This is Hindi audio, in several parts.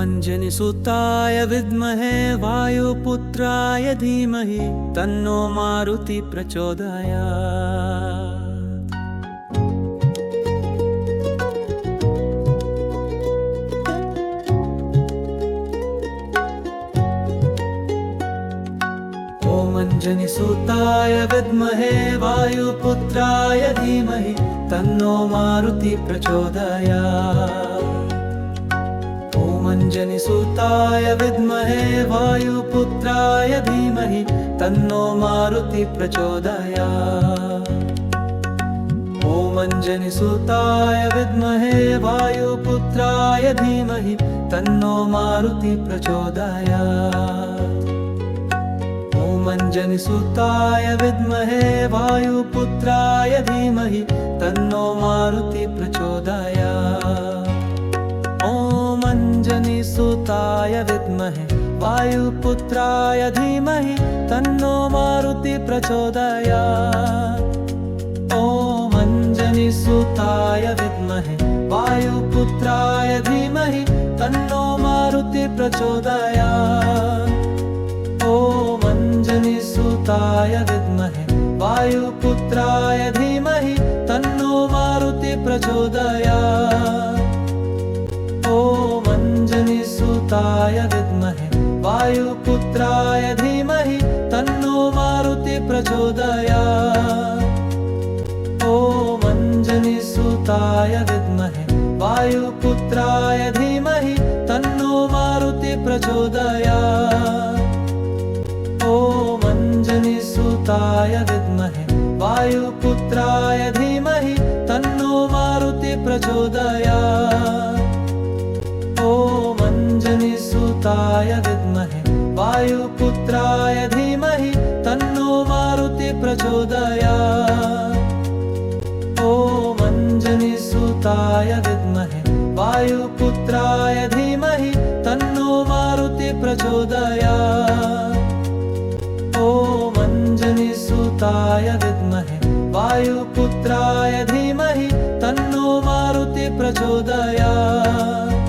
अंजनिसुताय विद्महे वायुपुत्राय धीमहि तन्नो मारुति प्रचोदयात्। ॐ अंजनिसुताय विद्महे वायुपुत्राय धीमहि तन्नो मारुति प्रचोदयात्। अंजनिसुताय विद्महे वायुपुत्राय धीमहि तन्नो मारुति प्रचोदयात्। ॐ अंजनिसुताय विद्महे वायुपुत्राय धीमहि तन्नो मारुति प्रचोदयात्। ॐ अंजनिसुताय विद्महे वायुपुत्राय धीमहि तन्नो मारुति प्रचोदयात्। ॐ अंजनिसुताय विद्महे वायुपुत्राय धीमहि तन्नो मारुति प्रचोदयात्। ॐ अंजनिसुताय विद्महे वायुपुत्राय धीमहि तन्नो मारुति प्रचोदयात्। ॐ अंजनिसुताय विद्महे वायुपुत्राय धीमहि तन्नो मारुति प्रचोदयात्। ॐ अंजनिसुताय विद्महे वायुपुत्राय धीमहि तन्नो मारुति प्रचोदयात्। ॐ अंजनिसुताय विद्महे वायुपुत्राय धीमहि तन्नो मारुति प्रचोदयात्। ॐ अंजनिसुताय विद्महे वायुपुत्राय धीमहि तन्नो मारुति प्रचोदयात्। ॐ अंजनिसुताय विद्महे वायुपुत्राय धीमहि तन्नो मारुति प्रचोदयात्। ॐ अंजनिसुताय विद्महे वायुपुत्राय धीमहि तन्नो मारुति प्रचोदयात्। ॐ अंजनिसुताय विद्महे वायुपुत्राय धीमहि तन्नो मारुति प्रचोदयात्।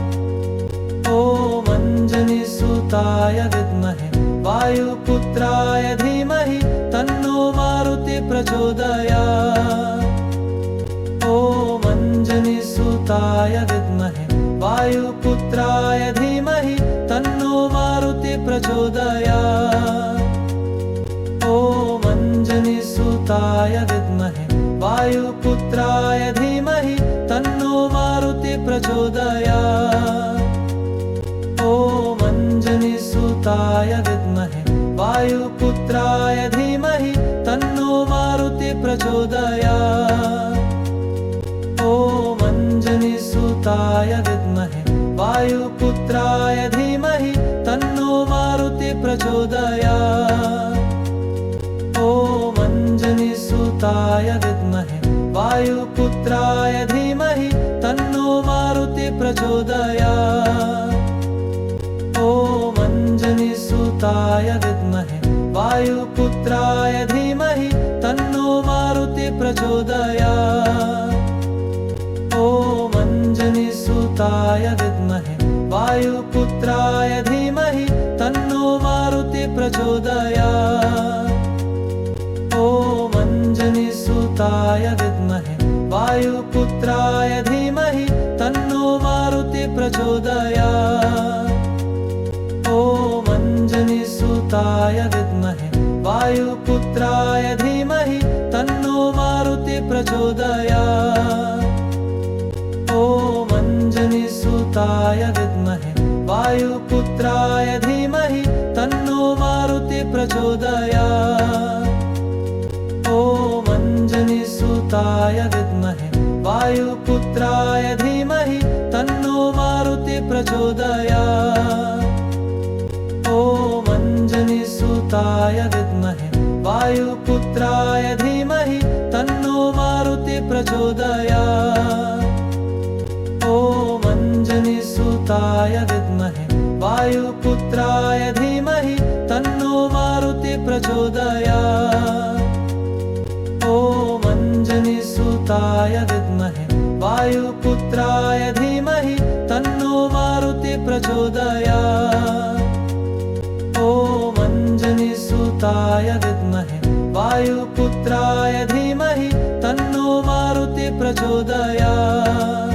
ॐ अंजनिसुताय विद्महे वायुपुत्राय धीमहि तन्नो मारुति प्रचोदयात्। ॐ अंजनिसुताय विद्महे वायुपुत्राय धीमहि तन्नो मारुति प्रचोदयात्। ॐ अंजनिसुताय विद्महे वायुपुत्राय धीमहि तन्नो मारुति प्रचोदयात्। ॐ अंजनिसुताय विद्महे वायुपुत्राय धीमहि तन्नो मारुति प्रचोदयात्। ॐ अंजनिसुताय विद्महे वायुपुत्राय धीमहि तन्नो मारुति प्रचोदयात्। ॐ अंजनिसुताय विद्महे वायुपुत्राय धीमहि तन्नो मारुति प्रचोदयात्। ॐ अंजनिसुताय विद्महे वायुपुत्राय धीमहि तन्नो मारुति प्रचोदयात्। ॐ अंजनिसुताय विद्महे वायुपुत्राय धीमहि तन्नो मारुति प्रचोदयात्। ॐ अंजनिसुताय विद्महे वायुपुत्राय धीमहि तन्नो मारुति प्रचोदयात्। ॐ अंजनिसुताय विद्महे वायुपुत्राय धीमहि तन्नो मारुति प्रचोदयात्। ॐ अंजनिसुताय विद्महे वायुपुत्राय धीमहि तन्नो मारुति प्रचोदयात्। ॐ अंजनिसुताय विद्महे वायुपुत्राय धीमहि तन्नो मारुति प्रचोदयात्। ॐ अंजनिसुताय विद्महे वायुपुत्राय धीमहि तन्नो मारुति प्रचोदयात्। ॐ अंजनिसुताय विद्महे वायुपुत्राय धीमहि तन्नो मारुति प्रचोदयात्। ॐ अंजनिसुताय विद्महे वायुपुत्राय धीमहि तन्नो मारुति मारुति प्रचोदयात्। ॐ अञ्जनीसुताय विद्महे वायुपुत्राय धीमहि तन्नो मारुति प्रचोदयात्।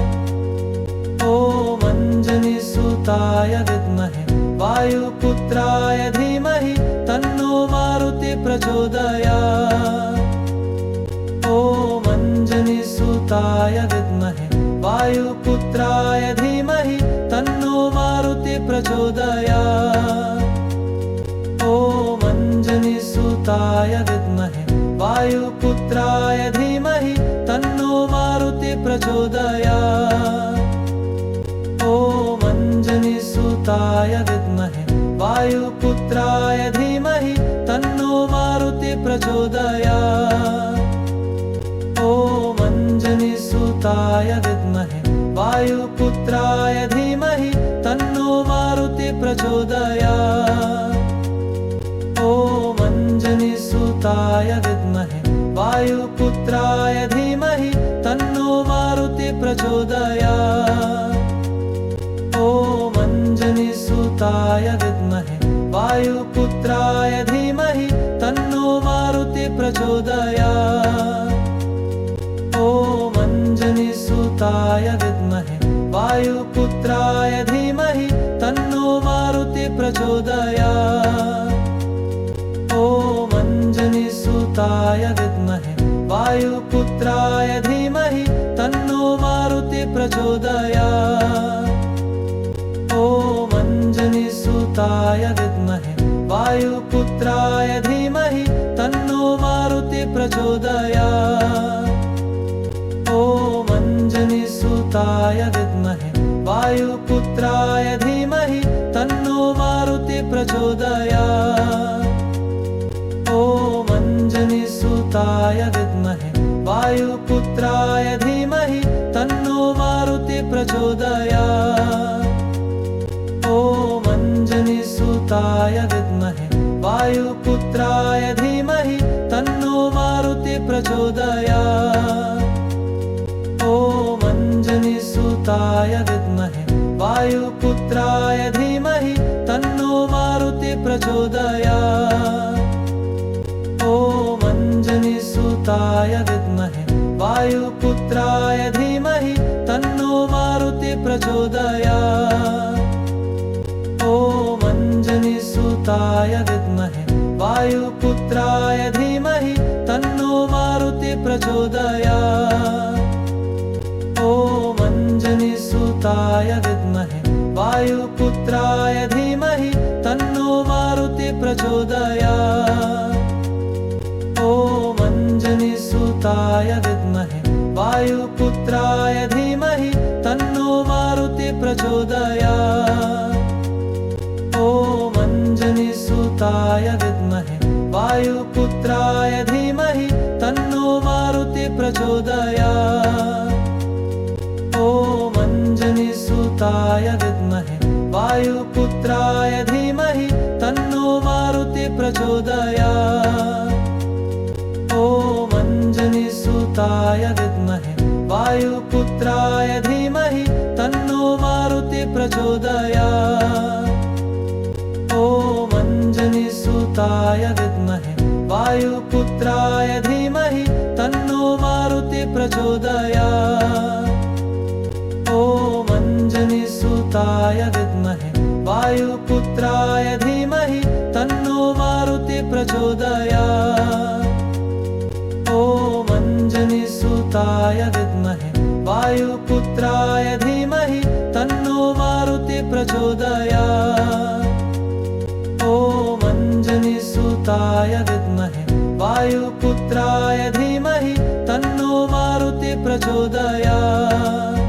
ॐ अञ्जनीसुताय विद्महे वायुपुत्राय धीमहि तन्नो मारुति प्रचोदयात्। ॐ अञ्जनीसुताय विद्महे वायुपुत्राय धीमहि तन्नो मारुति प्रचोदयात्। ॐ अञ्जनीसुताय विद्महे वायुपुत्राय धीमहि तन्नो मारुति प्रचोदयात्। ॐ अञ्जनीसुताय विद्महे वायुपुत्राय धीमहि तन्नो मारुति प्रचोदयात्। ॐ अञ्जनीसुताय विद्महे वायुपुत्राय धीमहि तन्नो मारुति प्रचोदयात्। ॐ अञ्जनीसुताय विद्महे वायुपुत्राय धीमहि तन्नो मारुति प्रचोदयात्। ॐ अञ्जनीसुताय विद्महे वायुपुत्राय धीमहि तन्नो मारुति प्रचोदयात्। ॐ अञ्जनीसुताय विद्महे वायुपुत्राय धीमहि तन्नो मारुति प्रचोदयात्। ॐ अञ्जनीसुताय विद्महे वायुपुत्राय धीमहि तन्नो मारुति प्रचोदयात्। ॐ अञ्जनीसुताय विद्महे वायुपुत्राय धीमहि तन्नो मारुति प्रचोदयात्। ॐ अञ्जनीसुताय विद्महे वायुपुत्राय धीमहि तन्नो मारुति प्रचोदयात्। ॐ अञ्जनीसुताय विद्महे वायुपुत्राय धीमहि तन्नो मारुति प्रचोदयात्। ॐ अञ्जनीसुताय विद्महे वायुपुत्राय धीमहि तन्नो मारुति प्रचोदयात्। ॐ अञ्जनीसुताय विद्महे वायुपुत्राय धीमहि तन्नो मारुति प्रचोदयात्। ॐ अञ्जनीसुताय विद्महे वायुपुत्राय धीमहि तन्नो मारुति प्रचोदयात्। ॐ अञ्जनीसुताय विद्महे वायुपुत्राय धीमहि तन्नो मारुति प्रचोदयात्। ॐ अञ्जनीसुताय विद्महे वायुपुत्राय धीमहि तन्नो मारुति प्रचोदयात्। ॐ अञ्जनीसुताय विद्महे वायुपुत्राय धीमहि तन्नो मारुति प्रचोदयात्। ॐ अञ्जनीसुताय विद्महे वायुपुत्राय धीमहि तन्नो मारुति प्रचोदयात्। ॐ अञ्जनीसुताय विद्महे वायुपुत्राय धीमहि तन्नो मारुति प्रचोदयात्। ॐ अञ्जनीसुताय विद्महे वायुपुत्राय धीमहि तन्नो मारुति प्रचोदयात्। ॐ अञ्जनीसुताय विद्महे वायुपुत्राय धीमहि तन्नो मारुति प्रचोदयात्। ॐ अञ्जनीसुताय विद्महे वायुपुत्राय धीमहि तन्नो मारुति प्रचोदयात्। ॐ अञ्जनीसुताय विद्महे वायुपुत्राय धीमहि तन्नो मारुति प्रचोदयात्। ॐ अञ्जनीसुताय विद्महे वायुपुत्राय धीमहि तन्नो मारुति प्रचोदयात्।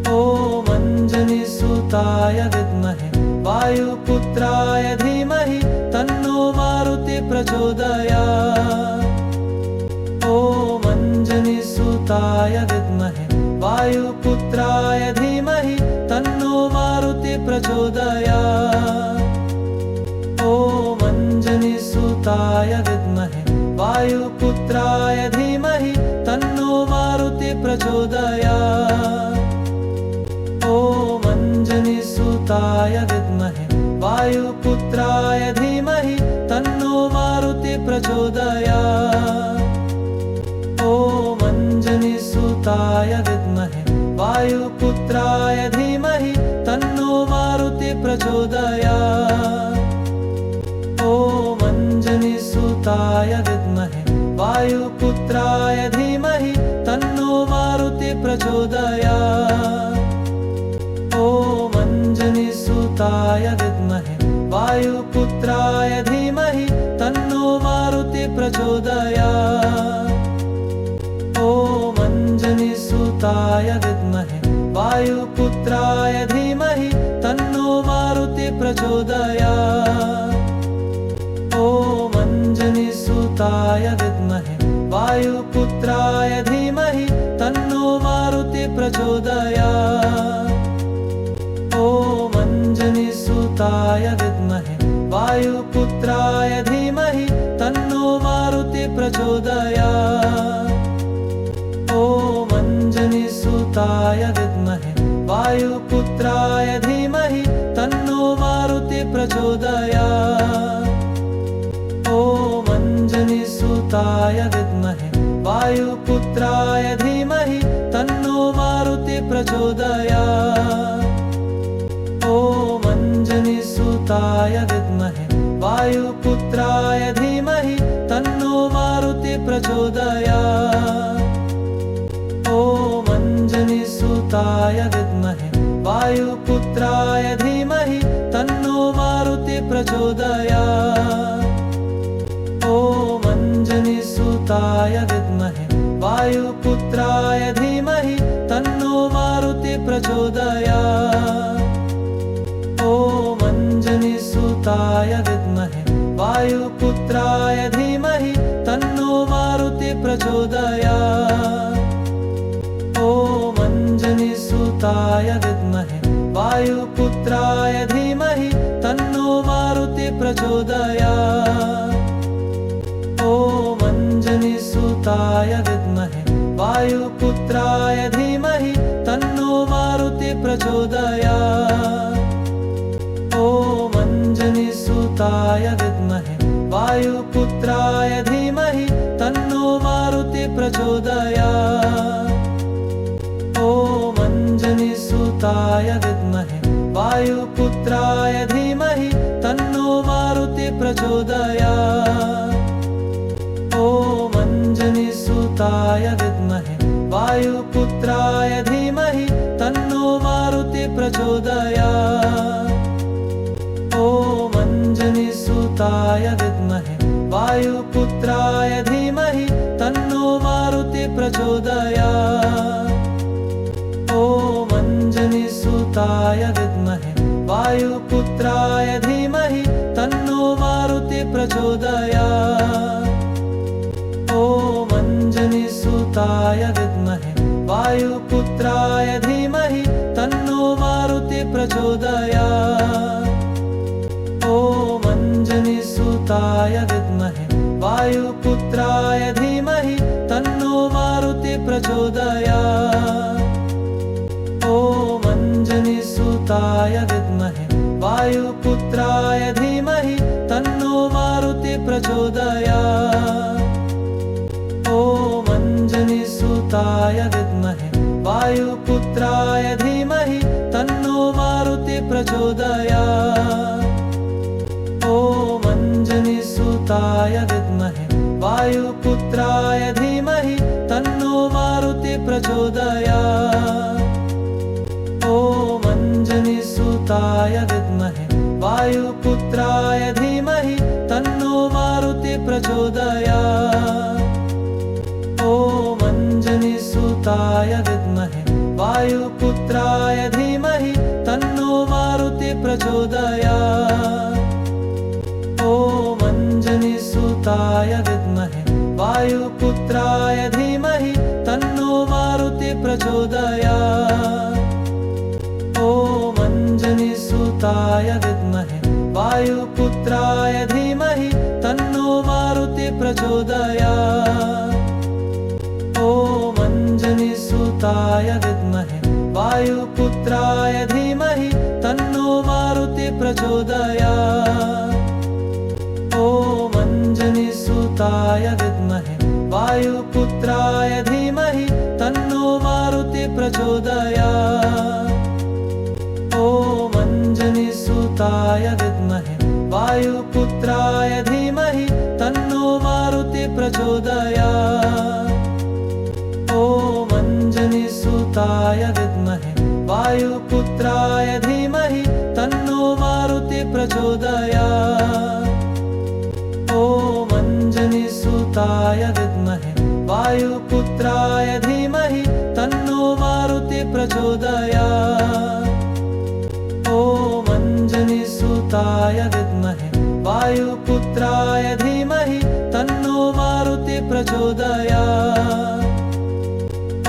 ॐ अञ्जनीसुताय विद्महे वायुपुत्राय धीमहि तन्नो मारुति प्रचोदयात्। ॐ अञ्जनीसुताय विद्महे वायुपुत्राय धीमहि तन्नो मारुति प्रचोदयात्। ॐ अञ्जनीसुताय विद्महे वायुपुत्राय धीमहि तन्नो मारुति प्रचोदयात्। ॐ अञ्जनीसुताय विद्महे वायुपुत्राय धीमहि तन्नो मारुति प्रचोदयात्। ॐ अञ्जनीसुताय विद्महे वायुपुत्राय धीमहि तन्नो मारुति प्रचोदयात्। ॐ अञ्जनीसुताय विद्महे वायुपुत्राय धीमहि तन्नो मारुति प्रचोदयात्। ॐ अञ्जनीसुताय विद्महे वायुपुत्राय धीमहि तन्नो मारुति प्रचोदयात्। ॐ अञ्जनीसुताय विद्महे वायुपुत्राय धीमहि तन्नो मारुति प्रचोदयात्। ॐ अञ्जनीसुताय विद्महे वायुपुत्राय धीमहि तन्नो मारुति प्रचोदयात्। ॐ अञ्जनीसुताय विद्महे वायुपुत्राय धीमहि तन्नो मारुति प्रचोदयात्। ॐ अञ्जनीसुताय विद्महे वायुपुत्राय धीमहि तन्नो मारुति प्रचोदयात्। ॐ अञ्जनीसुताय विद्महे वायुपुत्राय धीमहि तन्नो मारुति प्रचोदयात्। ॐ अञ्जनीसुताय विद्महे वायुपुत्राय धीमहि तन्नो मारुति प्रचोदयात्। ॐ अञ्जनीसुताय विद्महे वायुपुत्राय धीमहि तन्नो मारुति प्रचोदयात्। ॐ अञ्जनीसुताय विद्महे वायुपुत्राय धीमहि तन्नो मारुति प्रचोदयात्। ॐ अञ्जनीसुताय विद्महे वायुपुत्राय धीमहि तन्नो मारुति प्रचोदयात्। ॐ अञ्जनीसुताय विद्महे वायुपुत्राय धीमहि तन्नो मारुति प्रचोदयात्। ॐ अञ्जनीसुताय विद्महे वायुपुत्राय धीमहि तन्नो मारुति प्रचोदयात्। ॐ अञ्जनीसुताय विद्महे वायुपुत्राय धीमहि तन्नो मारुति प्रचोदयात्। ॐ अञ्जनीसुताय विद्महे वायुपुत्राय धीमहि तन्नो मारुति प्रचोदयात्। ॐ अञ्जनीसुताय विद्महे वायुपुत्राय धीमहि तन्नो मारुति प्रचोदयात्। ॐ अञ्जनीसुताय विद्महे वायुपुत्राय धीमहि तन्नो मारुति प्रचोदयात्। ॐ अञ्जनीसुताय विद्महे वायुपुत्राय धीमहि तन्नो मारुति प्रचोदयात्। ॐ अञ्जनीसुताय विद्महे वायुपुत्राय धीमहि तन्नो मारुति प्रचोदयात्। ॐ अञ्जनीसुताय विद्महे वायुपुत्राय धीमहि तन्नो मारुति प्रचोदयात्। ॐ अञ्जनीसुताय विद्महे वायुपुत्राय धीमहि तन्नो मारुति प्रचोदयात्। ॐ अञ्जनीसुताय विद्महे वायुपुत्राय धीमहि तन्नो मारुति प्रचोदयात्। ॐ अञ्जनीसुताय विद्महे वायुपुत्राय धीमहि तन्नो मारुति प्रचोदयात्। ॐ अञ्जनीसुताय विद्महे वायुपुत्राय धीमहि तन्नो मारुति प्रचोदयात्। ॐ अञ्जनीसुताय विद्महे वायुपुत्राय धीमहि तन्नो मारुति प्रचोदयात्। ॐ अञ्जनीसुताय विद्महे वायुपुत्राय धीमहि तन्नो मारुति प्रचोदयात्। ॐ अञ्जनीसुताय विद्महे वायुपुत्राय धीमहि तन्नो मारुति प्रचोदयात्। ॐ अञ्जनीसुताय विद्महे वायुपुत्राय धीमहि तन्नो मारुति प्रचोदयात्। ॐ अञ्जनीसुताय विद्महे वायुपुत्राय धीमहि तन्नो मारुति प्रचोदयात्। ॐ अञ्जनीसुताय विद्महे वायुपुत्राय धीमहि तन्नो मारुति प्रचोदयात्। ॐ अञ्जनीसुताय विद्महे वायुपुत्राय धीमहि तन्नो मारुति प्रचोदयात्। ॐ अञ्जनीसुताय विद्महे वायुपुत्राय धीमहि तन्नो मारुति प्रचोदयात्। ॐ अञ्जनीसुताय विद्महे वायुपुत्राय धीमहि तन्नो मारुति प्रचोदयात्।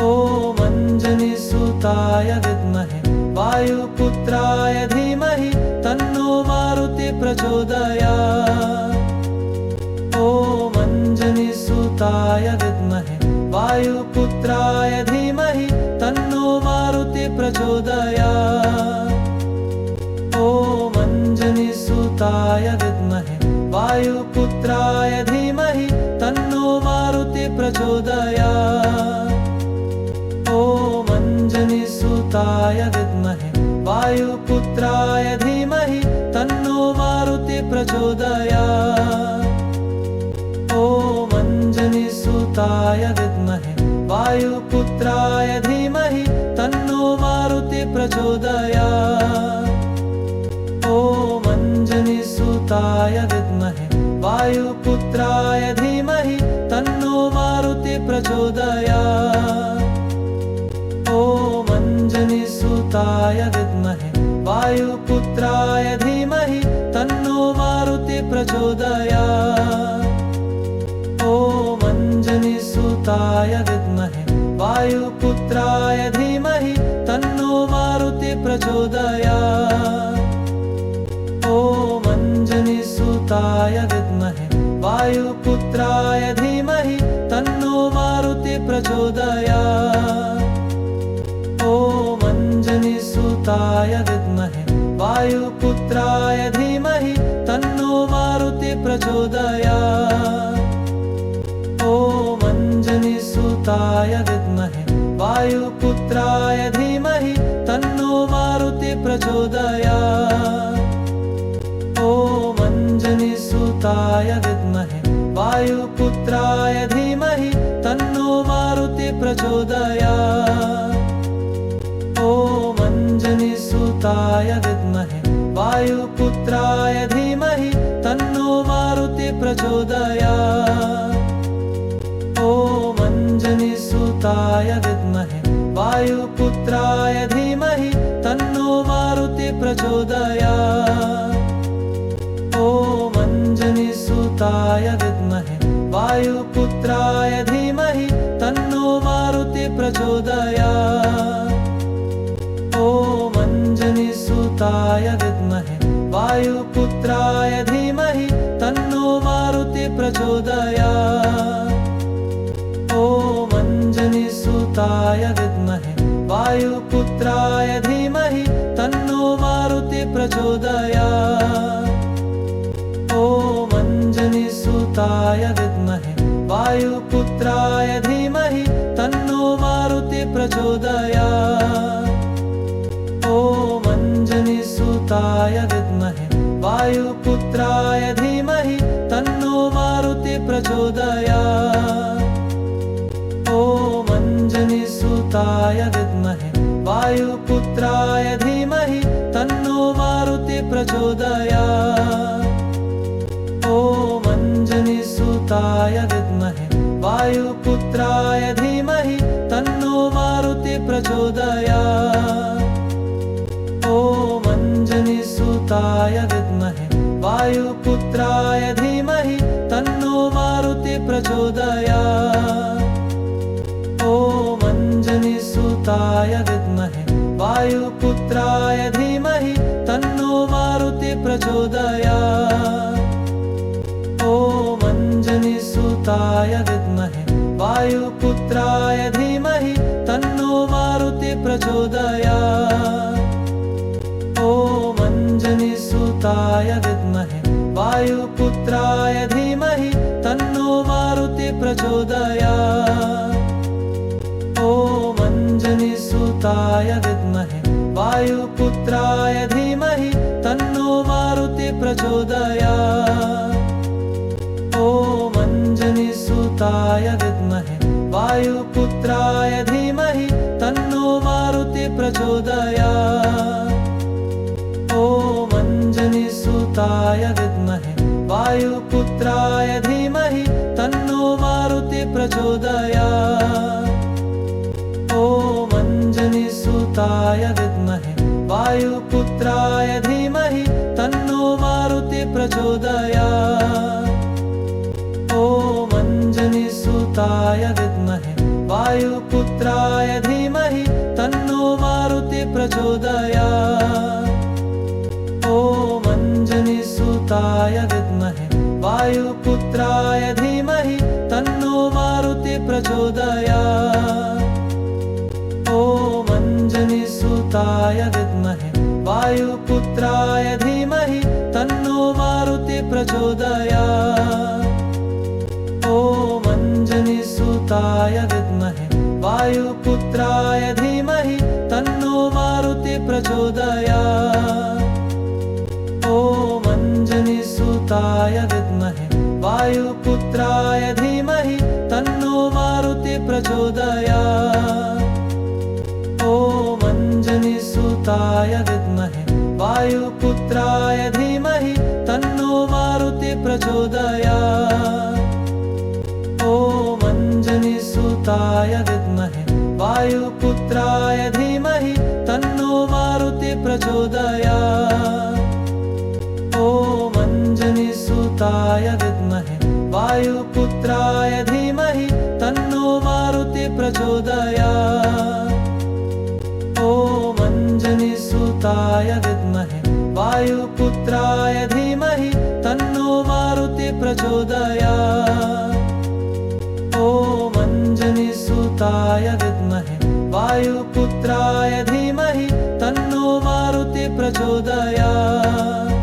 ॐ अञ्जनीसुताय विद्महे वायुपुत्राय धीमहि तन्नो मारुति प्रचोदयात्। ॐ अञ्जनीसुताय विद्महे वायुपुत्राय धीमहि तन्नो मारुति प्रचोदयात्। ॐ अञ्जनीसुताय विद्महे वायुपुत्राय धीमहि तन्नो मारुति प्रचोदयात्। ॐ अञ्जनीसुताय विद्महे वायुपुत्राय धीमहि तन्नो मारुति प्रचोदयात्। ॐ अञ्जनीसुताय विद्महे वायुपुत्राय धीमहि तन्नो मारुति प्रचोदयात्। ॐ अञ्जनीसुताय विद्महे वायुपुत्राय धीमहि तन्नो मारुति प्रचोदयात्। ॐ अञ्जनीसुताय विद्महे वायुपुत्राय धीमहि तन्नो मारुति प्रचोदयात्। ॐ अञ्जनीसुताय विद्महे वायुपुत्राय धीमहि तन्नो मारुति प्रचोदयात्। ॐ अञ्जनीसुताय विद्महे वायुपुत्राय धीमहि तन्नो मारुति प्रचोदयात्। ॐ अञ्जनीसुताय विद्महे वायुपुत्राय धीमहि तन्नो मारुति प्रचोदयात्। ॐ अञ्जनीसुताय विद्महे वायुपुत्राय धीमहि तन्नो मारुति प्रचोदयात्। ॐ अञ्जनीसुताय विद्महे वायुपुत्राय धीमहि तन्नो मारुति प्रचोदयात्। ॐ अञ्जनीसुताय विद्महे वायुपुत्राय धीमहि तन्नो मारुति प्रचोदयात्। ॐ अञ्जनीसुताय विद्महे वायुपुत्राय धीमहि तन्नो मारुति प्रचोदयात्। ॐ अञ्जनीसुताय विद्महे वायुपुत्राय धीमहि तन्नो मारुति प्रचोदयात्। ॐ अञ्जनीसुताय विद्महे वायुपुत्राय धीमहि तन्नो मारुति प्रचोदयात्। ॐ अञ्जनीसुताय विद्महे वायुपुत्राय धीमहि तन्नो मारुति प्रचोदयात्। ॐ अञ्जनीसुताय विद्महे वायुपुत्राय धीमहि तन्नो मारुति प्रचोदयात्। ॐ अञ्जनीसुताय विद्महे वायुपुत्राय धीमहि तन्नो मारुति प्रचोदयात्। ॐ अञ्जनीसुताय विद्महे वायुपुत्राय धीमहि तन्नो मारुति प्रचोदयात्। ॐ अञ्जनीसुताय विद्महे वायुपुत्राय धीमहि तन्नो मारुति प्रचोदयात्। ॐ अञ्जनीसुताय विद्महे वायुपुत्राय धीमहि तन्नो मारुति प्रचोदयात्। ॐ अञ्जनीसुताय विद्महे वायुपुत्राय धीमहि तन्नो मारुति प्रचोदयात्। ॐ अञ्जनीसुताय विद्महे वायुपुत्राय धीमहि तन्नो मारुति मारुति प्रचोदयात्। ॐ अञ्जनीसुताय विद्महे वायुपुत्राय धीमहि तन्नो मारुति प्रचोदयात्। ॐ अञ्जनीसुताय विद्महे वायुपुत्राय धीमहि तन्नो मारुति प्रचोदयात्। ॐ अञ्जनीसुताय विद्महे वायुपुत्राय धीमहि तन्नो मारुति प्रचोदयात्। ॐ अञ्जनीसुताय विद्महे वायुपुत्राय धीमहि तन्नो मारुति प्रचोदयात्। ॐ अञ्जनीसुताय विद्महे वायुपुत्राय धीमहि तन्नो मारुति प्रचोदयात्। ॐ अञ्जनीसुताय विद्महे वायुपुत्राय धीमहि तन्नो मारुति प्रचोदयात्। ॐ अञ्जनीसुताय विद्महे वायुपुत्राय धीमहि तन्नो मारुति प्रचोदयात्। ॐ अञ्जनीसुताय विद्महे वायुपुत्राय धीमहि तन्नो मारुति प्रचोदयात्। ॐ अञ्जनीसुताय विद्महे वायुपुत्राय धीमहि तन्नो मारुति प्रचोदयात्। ॐ अञ्जनीसुताय विद्महे वायुपुत्राय धीमहि तन्नो मारुति प्रचोदयात्। ॐ अञ्जनीसुताय विद्महे वायुपुत्राय धीमहि तन्नो मारुति प्रचोदयात्। ॐ अञ्जनीसुताय विद्महे वायुपुत्राय धीमहि तन्नो मारुति प्रचोदयात्। ॐ अञ्जनीसुताय विद्महे वायुपुत्राय धीमहि तन्नो मारुति प्रचोदयात्। ॐ अञ्जनीसुताय विद्महे वायुपुत्राय धीमहि तन्नो मारुति प्रचोदयात्। ॐ अञ्जनीसुताय विद्महे वायुपुत्राय धीमहि तन्नो मारुति प्रचोदयात्।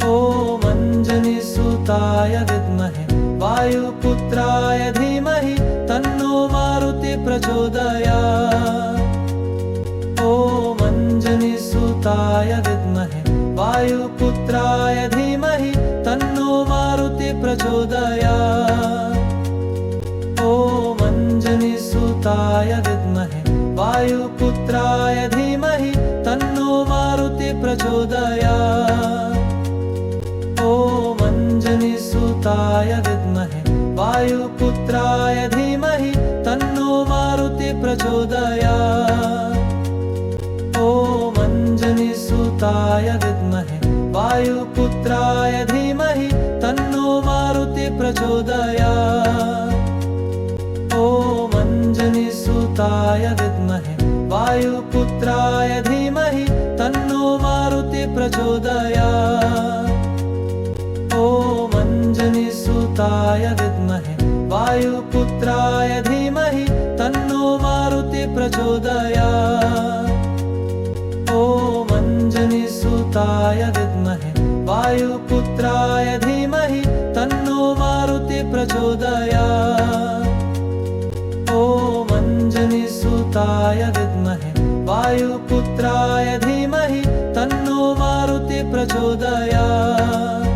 ॐ अञ्जनीसुताय विद्महे वायुपुत्राय धीमहि तन्नो मारुति प्रचोदयात्। ॐ अञ्जनीसुताय विद्महे वायुपुत्राय धीमहि तन्नो मारुति प्रचोदयात्। ॐ अञ्जनीसुताय विद्महे वायुपुत्राय धीमहि तन्नो मारुति प्रचोदयात्। ॐ अञ्जनीसुताय विद्महे वायुपुत्राय धीमहि तन्नो मारुति प्रचोदयात्। ॐ अञ्जनीसुताय विद्महे वायुपुत्राय धीमहि तन्नो मारुति प्रचोदयात्। ॐ अञ्जनीसुताय विद्महे वायुपुत्राय धीमहि तन्नो मारुति प्रचोदयात्। ॐ अञ्जनीसुताय विद्महे वायुपुत्राय धीमहि तन्नो मारुति प्रचोदयात्। ॐ अञ्जनीसुताय विद्महे वायुपुत्राय धीमहि तन्नो मारुति प्रचोदयात्। ॐ अञ्जनीसुताय विद्महे वायुपुत्राय धीमहि तन्नो मारुति प्रचोदयात्।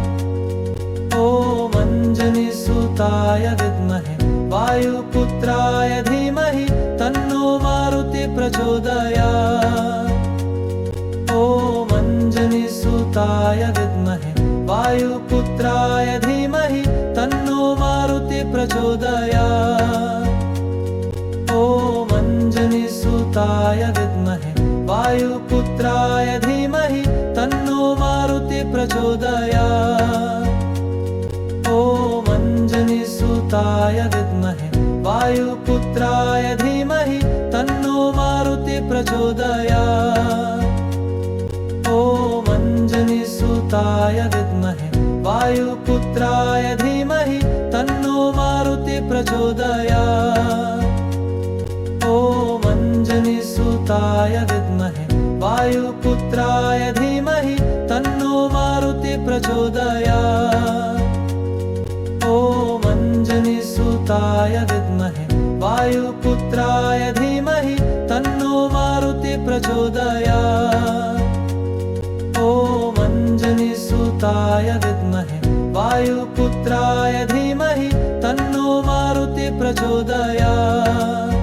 ॐ अञ्जनीसुताय विद्महे वायुपुत्राय धीमहि तन्नो मारुति प्रचोदयात्। ॐ अञ्जनीसुताय विद्महे वायुपुत्राय धीमहि तन्नो मारुति प्रचोदयात्। ॐ अञ्जनीसुताय विद्महे वायुपुत्राय धीमहि तन्नो मारुति प्रचोदयात्। ॐ अञ्जनीसुताय विद्महे वायुपुत्राय धीमहि तन्नो मारुति प्रचोदयात्। ॐ अञ्जनीसुताय विद्महे वायुपुत्राय धीमहि तन्नो मारुति प्रचोदयात्। ॐ अञ्जनीसुताय अंजनीसुताय विद्महे वायुपुत्राय धीमहि तन्नो मारुति प्रचोदयात्। ॐ अंजनीसुताय विद्महे वायुपुत्राय धीमहि तन्नो मारुति प्रचोदयात्। ॐ अंजनीसुताय विद्महे वायुपुत्राय धीमहि तन्नो मारुति प्रचोदयात्।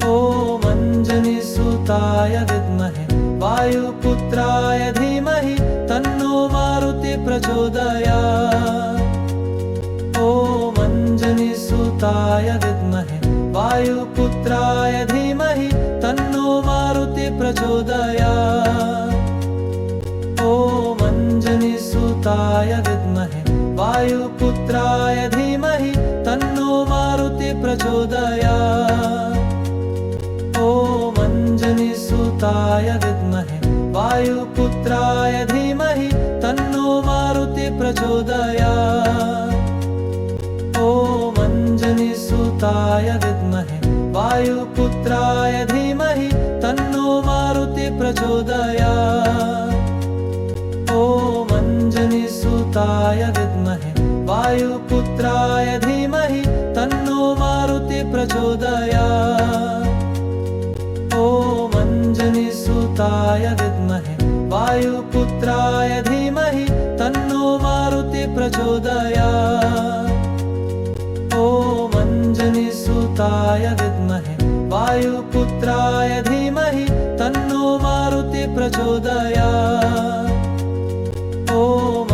ॐ अंजनीसुताय विद्महे वायुपुत्राय धीमहि तन्नो मारुति प्रचोदयात्। ॐ अंजनीसुताय विद्महे वायुपुत्राय धीमहि तन्नो मारुति प्रचोदयात्। ॐ अंजनीसुताय विद्महे वायुपुत्राय धीमहि तन्नो मारुति प्रचोदयात्। ॐ अंजनीसुताय विद्महे वायुपुत्राय धीमहि तन्नो मारुति प्रचोदयात्। ॐ अंजनीसुताय विद्महे वायुपुत्राय धीमहि तन्नो मारुति प्रचोदयात्। ॐ अंजनीसुताय विद्महे वायुपुत्राय धीमहि तन्नो मारुति प्रचोदयात्। ॐ अंजनीसुताय विद्महे वायुपुत्राय धीमहि तन्नो मारुति प्रचोदयात्। ॐ अंजनीसुताय विद्महे वायुपुत्राय धीमहि तन्नो मारुति प्रचोदयात्। ॐ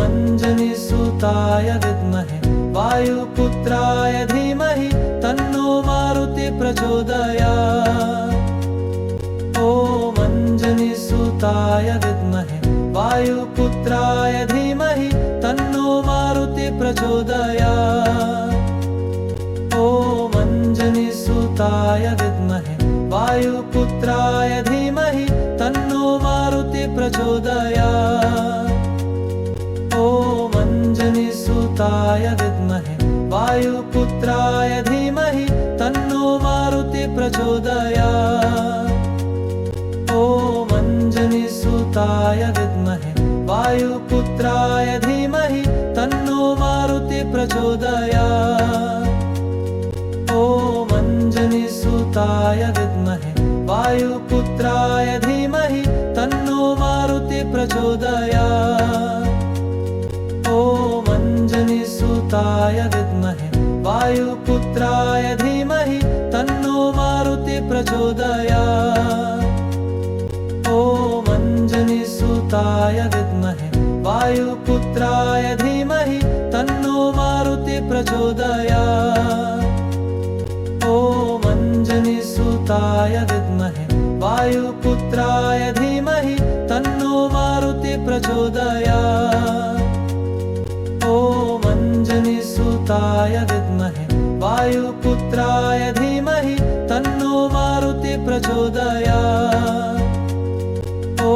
अंजनीसुताय विद्महे वायुपुत्राय धीमहि तन्नो मारुति प्रचोदयात्। ॐ अंजनीसुताय विद्महे वायुपुत्राय धीमहि तन्नो मारुति प्रचोदयात्। ॐ अंजनीसुताय विद्महे वायुपुत्राय धीमहि तन्नो मारुति प्रचोदयात्। ॐ अंजनीसुताय विद्महे वायुपुत्राय धीमहि तन्नो मारुति प्रचोदयात्। ॐ अंजनीसुताय विद्महे वायुपुत्राय धीमहि तन्नो मारुति प्रचोदयात्। ॐ अंजनीसुताय विद्महे वायुपुत्राय धीमहि तन्नो मारुति प्रचोदयात्। ॐ अंजनीसुताय विद्महे वायुपुत्राय धीमहि तन्नो मारुति प्रचोदयात्। ॐ अंजनीसुताय विद्महे वायुपुत्राय धीमहि तन्नो मारुति प्रचोदयात्। ॐ अंजनीसुताय विद्महे वायुपुत्राय धीमहि तन्नो मारुति प्रचोदयात्। ॐ अंजनीसुताय विद्महे वायुपुत्राय धीमहि तन्नो मारुति प्रचोदयात्। ॐ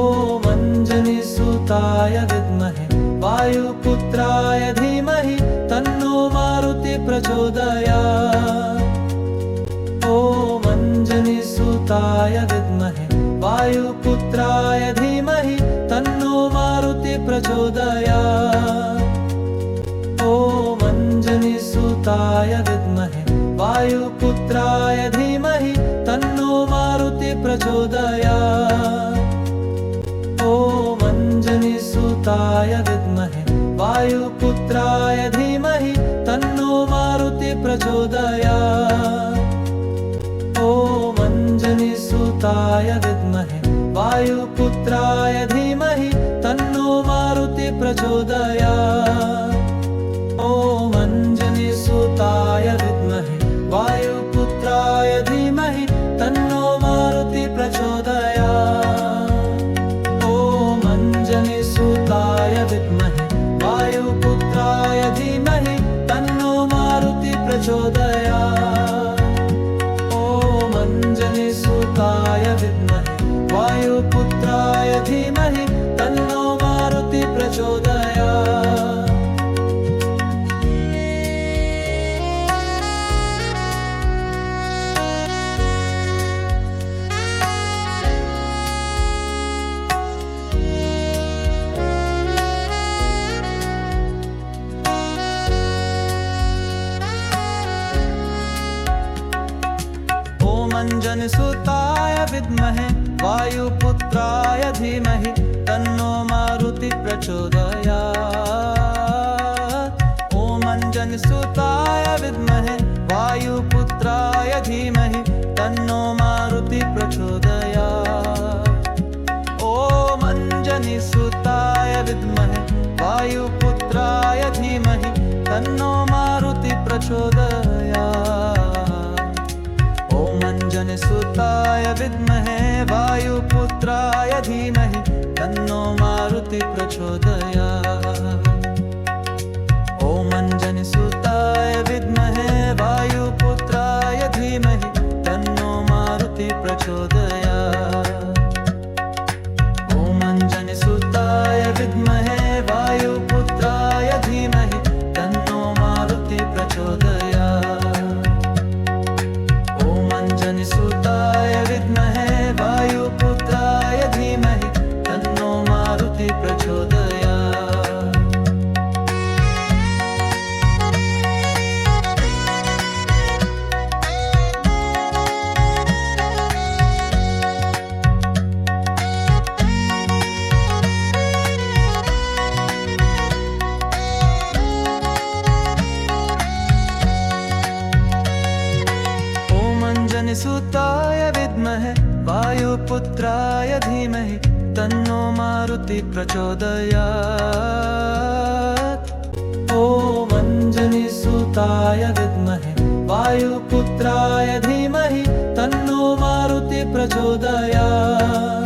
अंजनीसुताय विद्महे वायुपुत्राय धीमहि तन्नो मारुति प्रचोदयात्। ॐ अंजनीसुताय विद्महे वायुपुत्राय धीमहि तन्नो मारुति प्रचोदयात्। ॐ अंजनीसुताय विद्महे वायुपुत्राय धीमहि तन्नो मारुति प्रचोदयात्। ॐ अंजनीसुताय विद्महे वायुपुत्राय धीमहि तन्नो मारुति प्रचोदयात्। ॐ अंजनीसुताय विद्महे वायुपुत्राय धीमहि तन्नो मारुति प्रचोदयात्। ॐ अंजनीसुताय विद्महे वायुपुत्राय धीमहि तन्नो मारुति प्रचोदयात्। ॐ अंजनीसुताय विद्महे वायुपुत्राय धीमहि तन्नो मारुति प्रचोदयात्। ॐ अंजनीसुताय विद्महे वायुपुत्राय धीमहि तन्नो मारुति प्रचोदयात्। प्रचोदयात्। ॐ अंजनीसुताय विद्महे वायुपुत्राय धीमहि तन्नो मारुति प्रचोदयात्। ॐ अंजनीसुताय विद्महे वायुपुत्राय धीमहि तन्नो मारुति प्रचोदयात्। ॐ अंजनीसुताय विद्महे वायुपुत्राय धीमहि तन्नो मारुति प्रचोदयात्। ॐ अंजनीसुताय विद्महे वायुपुत्राय धीमहि तन्नो मारुति प्रचोदयात्। ॐ अंजनीसुताय विद्महे वायुपुत्राय धीमहि तन्नो मारुति प्रचोदयात्। ॐ अंजनीसुताय विद्महे वायुपुत्राय धीमहि तन्नो मारुति प्रचोदयात्। अंजनीसुताय विद्महे वायुपुत्राय धीमहि तन्नो मारुति प्रचोदयात्। ॐ अंजनीसुताय विद्महे वायुपुत्राय धीमहि तन्नो मारुति प्रचोदयात्।